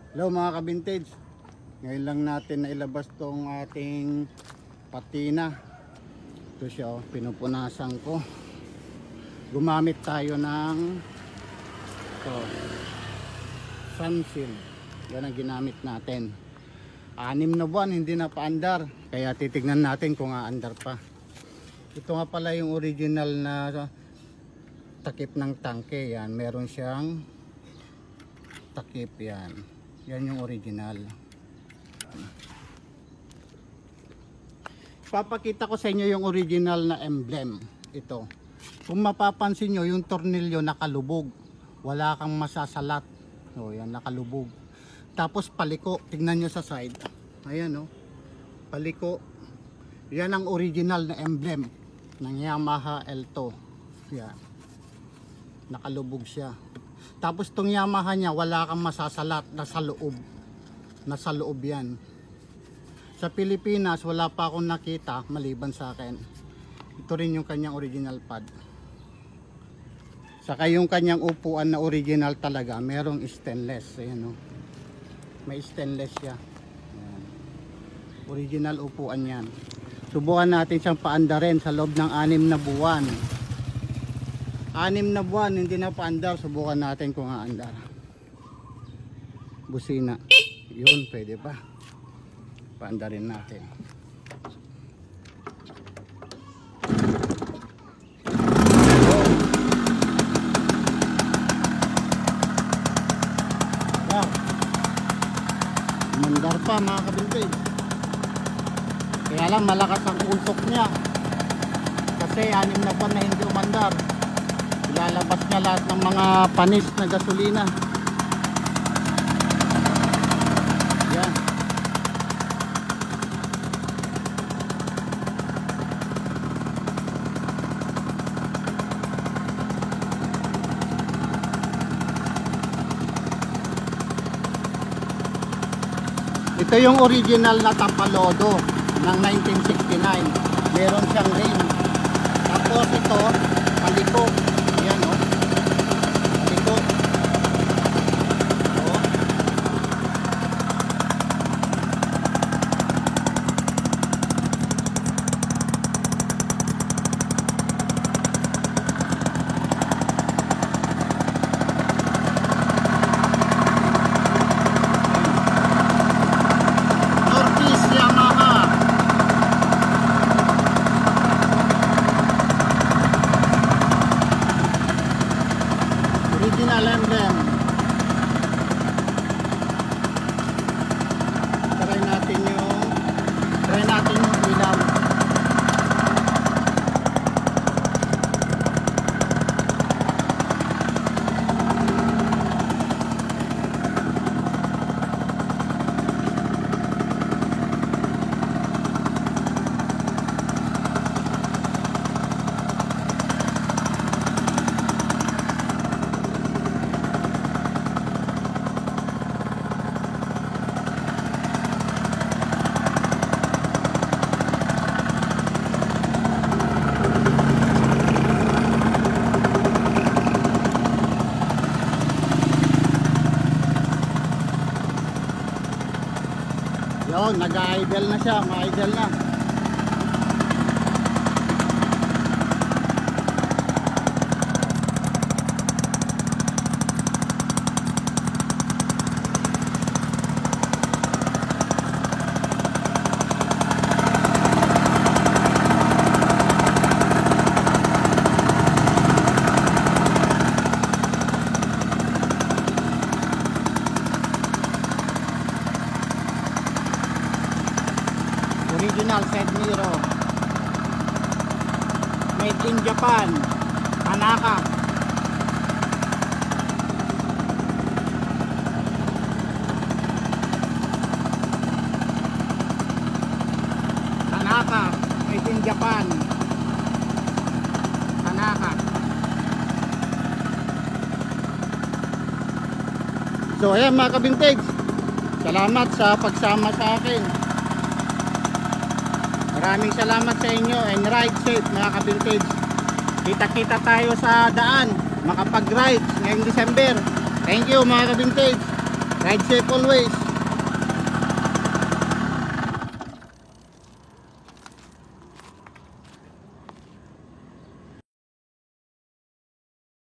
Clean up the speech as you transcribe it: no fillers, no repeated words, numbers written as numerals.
Hello mga ka-vintage. Ngayon lang natin nailabas tong ating patina. Ito siya, pinupunasan ko. Gumamit tayo ng Sunsil. Yan ang ginamit natin. 6 na buwan hindi na paandar. Kaya titignan natin kung aandar pa. Ito nga pala yung original na takip ng tangke. Yan, meron siyang takip yan. Yan yung original. Papakita ko sa inyo yung original na emblem. Ito. Kung mapapansin nyo, yung tornilyo nakalubog. Wala kang masasalat. O, yan, nakalubog. Tapos paliko. Tignan nyo sa side. Ayan o. Paliko. Yan ang original na emblem ng Yamaha L2. Yan. Nakalubog siya. Tapos tong Yamaha niya, wala kang masasalat, nasa loob. Nasa loob yan. Sa Pilipinas, wala pa akong nakita maliban sa akin. Ito rin yung kanyang original pad. Saka yung kanyang upuan na original talaga, merong stainless. Ayan, oh. May stainless siya. Ayan. Original upuan yan. Subukan natin siyang paandarin sa loob ng 6 na buwan. 6 na buwan hindi na paandar, subukan natin kung aandar. Busina yun, pwede pa paandarin natin. Mandar pa mga kabintig, kaya lang malakas ang usok niya kasi 6 na buwan na hindi umandar. Ilalabas niya lahat ng mga panis na gasolina. Yan. Ito yung original na Tapalodo ng 1969. Meron siyang rim. Tapos ito, paliko. Yan o. Paliko. O. Northeast Yamaha. Original emblem. Try natin yung ilaw. Yun, nag-idle na siya, ma-idle na. Original side mirror. Made in Japan. Tanaka. Tanaka. Made in Japan. Tanaka. So ayan mga kabintigs, salamat sa pagsama sa akin. Maraming salamat sa inyo and ride safe mga ka-vintage. Kita-kita tayo sa daan makapag-ride ngayong December. Thank you mga ka-vintage. Ride safe always.